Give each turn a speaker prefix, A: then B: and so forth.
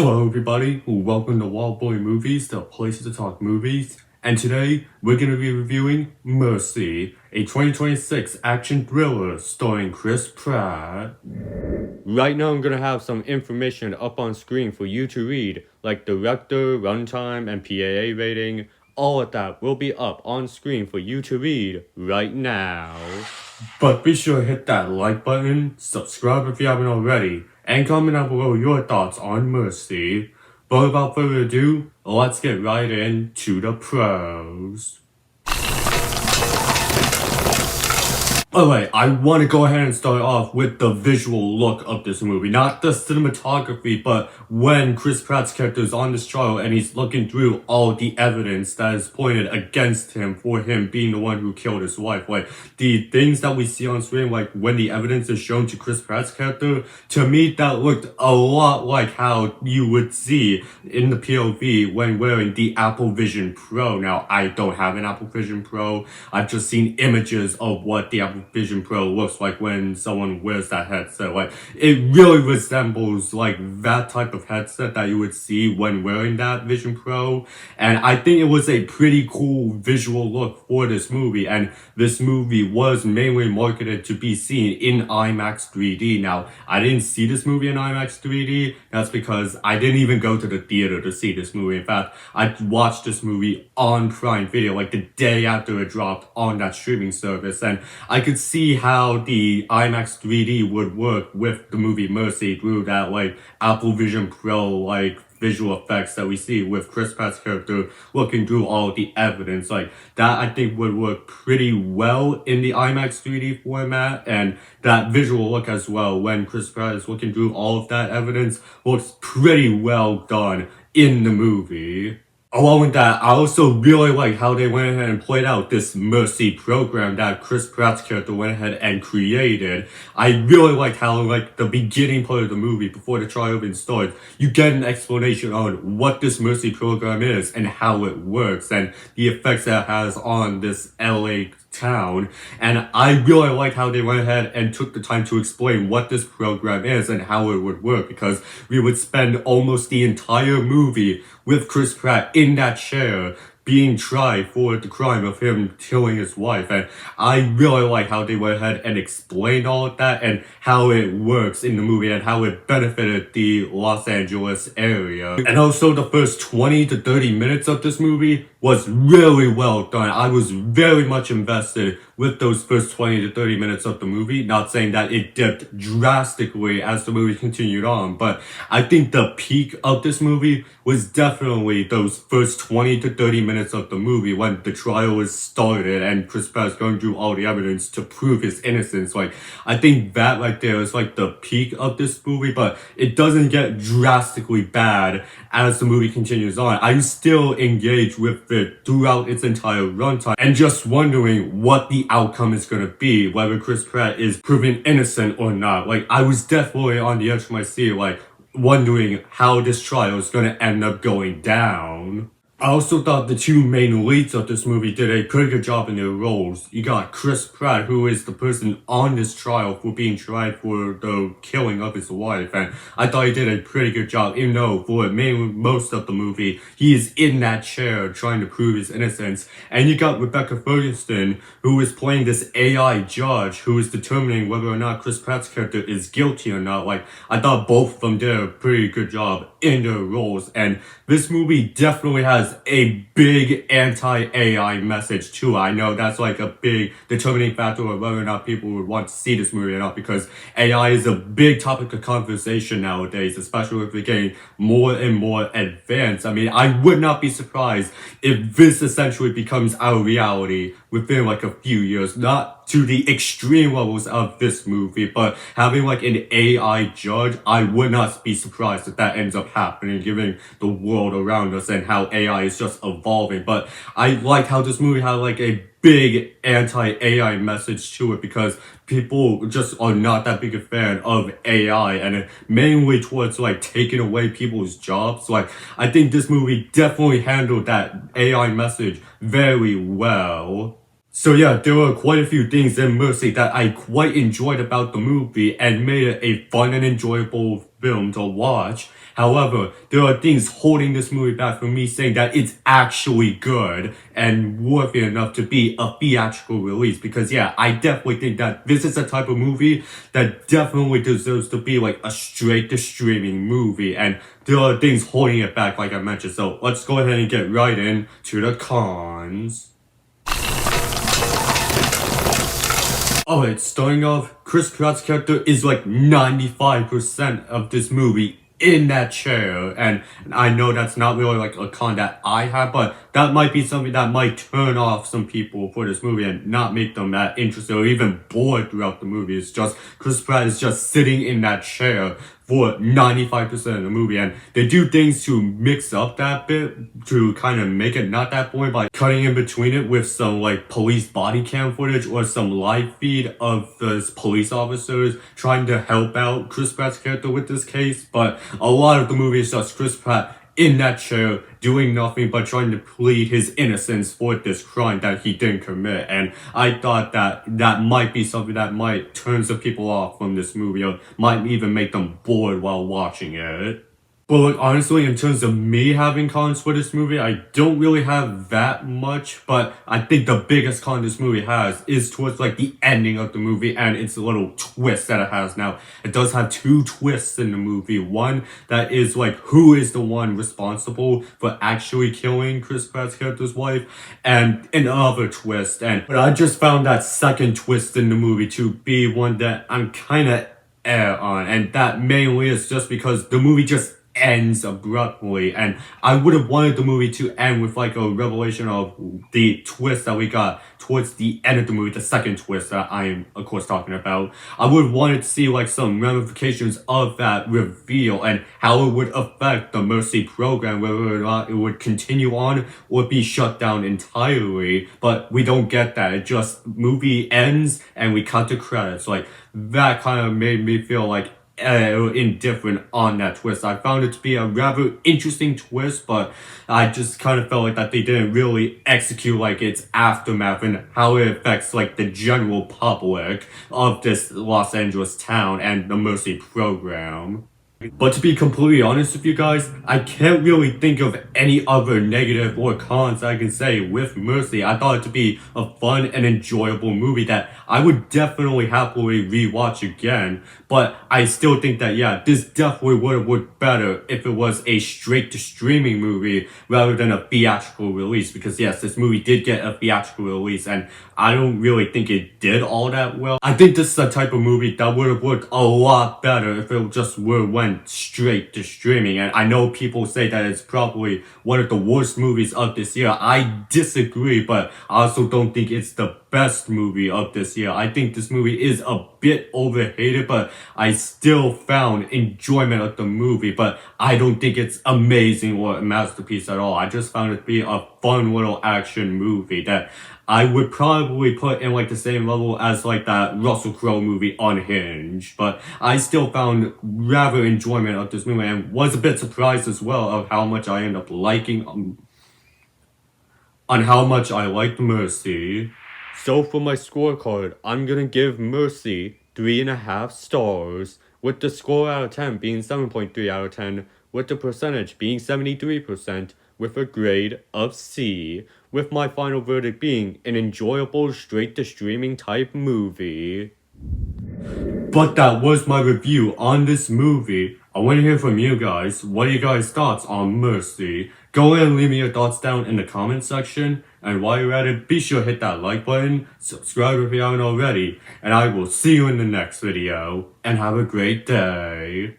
A: Hello everybody, welcome to Wild Boy Movies, the place to talk movies. And today, we're going to be reviewing Mercy, a 2026 action thriller starring Chris Pratt. Right now I'm going to have some information up on screen for you to read, like director, runtime, and PAA rating. All of that will be up on screen for you to read right now. But be sure to hit that like button, subscribe if you haven't already, and comment down below your thoughts on Mercy. But without further ado, let's get right into the pros. Alright, I want to go ahead and start off with the visual look of this movie. Not the cinematography, but when Chris Pratt's character is on this trial and he's looking through all the evidence that is pointed against him for him being the one who killed his wife. Like, the things that we see on screen, like when the evidence is shown to Chris Pratt's character, to me that looked a lot like how you would see in the POV when wearing the Apple Vision Pro. Now, I don't have an Apple Vision Pro. I've just seen images of what the Apple Vision Pro looks like when someone wears that headset. Like, it really resembles like that type of headset that you would see when wearing that Vision Pro. And I think it was a pretty cool visual look for this movie. And this movie was mainly marketed to be seen in IMAX 3D. Now, I didn't see this movie in IMAX 3D. That's because I didn't even go to the theater to see this movie. In fact, I watched this movie on Prime Video like the day after it dropped on that streaming service. And I could see how the IMAX 3D would work with the movie Mercy through that like Apple Vision Pro like visual effects that we see with Chris Pratt's character looking through all the evidence. Like, that I think would work pretty well in the IMAX 3D format, and that visual look as well when Chris Pratt is looking through all of that evidence looks pretty well done in the movie. Along with that, I also really like how they went ahead and played out this Mercy program that Chris Pratt's character went ahead and created. I really liked how, like, the beginning part of the movie, before the trial even starts, you get an explanation on what this Mercy program is and how it works and the effects that it has on this LA town. And I really like how they went ahead and took the time to explain what this program is and how it would work, because we would spend almost the entire movie with Chris Pratt in that chair being tried for the crime of him killing his wife. And I really like how they went ahead and explained all of that and how it works in the movie and how it benefited the Los Angeles area. And also the first 20 to 30 minutes of this movie was really well done. I was very much invested with those first 20 to 30 minutes of the movie. Not saying that it dipped drastically as the movie continued on, but I think the peak of this movie was definitely those first 20 to 30 minutes of the movie when the trial was started and Chris Pratt is going through all the evidence to prove his innocence. Like, I think that right there is like the peak of this movie, but it doesn't get drastically bad as the movie continues on. I'm still engaged with it throughout its entire runtime and just wondering what the outcome is going to be, whether Chris Pratt is proven innocent or not. Like, I was definitely on the edge of my seat, like, wondering how this trial is going to end up going down. I also thought the two main leads of this movie did a pretty good job in their roles. You got Chris Pratt, who is the person on this trial for being tried for the killing of his wife, and I thought he did a pretty good job, even though for most of the movie, he is in that chair trying to prove his innocence. And you got Rebecca Ferguson, who is playing this AI judge who is determining whether or not Chris Pratt's character is guilty or not. Like, I thought both of them did a pretty good job in their roles, and this movie definitely has a big anti-AI message too. I know that's like a big determining factor of whether or not people would want to see this movie or not, because AI is a big topic of conversation nowadays, especially if we're getting more and more advanced. I mean, I would not be surprised if this essentially becomes our reality within like a few years. Not to the extreme levels of this movie, but having like an AI judge, I would not be surprised if that ends up happening given the world around us and how AI is just evolving. But I like how this movie had like a big anti-AI message to it, because people just are not that big a fan of AI, and mainly towards like taking away people's jobs. Like, I think this movie definitely handled that AI message very well. So yeah, there were quite a few things in Mercy that I quite enjoyed about the movie and made it a fun and enjoyable film to watch. However, there are things holding this movie back from me saying that it's actually good and worthy enough to be a theatrical release. Because yeah, I definitely think that this is a type of movie that definitely deserves to be like a straight to streaming movie. And there are things holding it back, like I mentioned. So let's go ahead and get right in to the cons. Alright, starting off, Chris Pratt's character is like 95% of this movie in that chair, and I know that's not really like a con that I have, but that might be something that might turn off some people for this movie and not make them that interested or even bored throughout the movie. It's just Chris Pratt is just sitting in that chair for 95% of the movie, and they do things to mix up that bit to kind of make it not that boring by cutting in between it with some like police body cam footage or some live feed of the police officers trying to help out Chris Pratt's character with this case. But a lot of the movie is just Chris Pratt in that chair doing nothing but trying to plead his innocence for this crime that he didn't commit. And I thought that that might be something that might turn some people off from this movie or might even make them bored while watching it. But like honestly, in terms of me having cons for this movie, I don't really have that much. But I think the biggest con this movie has is towards like the ending of the movie and its little twist that it has. Now, it does have two twists in the movie. One that is like who is the one responsible for actually killing Chris Pratt's character's wife, and another twist. But I just found that second twist in the movie to be one that I'm kind of on, and that mainly is just because the movie just ends abruptly, and I would have wanted the movie to end with like a revelation of the twist that we got towards the end of the movie, the second twist that I am of course talking about. I would have wanted to see like some ramifications of that reveal and how it would affect the Mercy program, whether or not it would continue on or be shut down entirely. But we don't get that. It just movie ends and we cut the credits. Like that kind of made me feel like indifferent on that twist. I found it to be a rather interesting twist, but I just kind of felt like that they didn't really execute like its aftermath and how it affects like the general public of this Los Angeles town and the Mercy program. But to be completely honest with you guys, I can't really think of any other negative or cons I can say with Mercy. I thought it to be a fun and enjoyable movie that I would definitely happily rewatch again. But I still think that, yeah, this definitely would have worked better if it was a straight to streaming movie rather than a theatrical release. Because yes, this movie did get a theatrical release and I don't really think it did all that well. I think this is a type of movie that would have worked a lot better if it just went straight to streaming. And I know people say that it's probably one of the worst movies of this year. I disagree, but I also don't think it's the best movie of this year. I think this movie is a bit overhated, but I still found enjoyment of the movie, but I don't think it's amazing or a masterpiece at all. I just found it to be a fun little action movie that I would probably put in like the same level as like that Russell Crowe movie Unhinged, but I still found rather enjoyment of this movie and was a bit surprised as well of how much I end up liking on how much I liked Mercy. So for my scorecard, I'm gonna give Mercy 3.5 stars, with the score out of 10 being 7.3 out of 10, with the percentage being 73%, with a grade of C, with my final verdict being an enjoyable straight to streaming type movie. But that was my review on this movie. I want to hear from you guys. What are you guys' thoughts on Mercy? Go ahead and leave me your thoughts down in the comment section. And while you're at it, be sure to hit that like button, subscribe if you haven't already, and I will see you in the next video. And have a great day.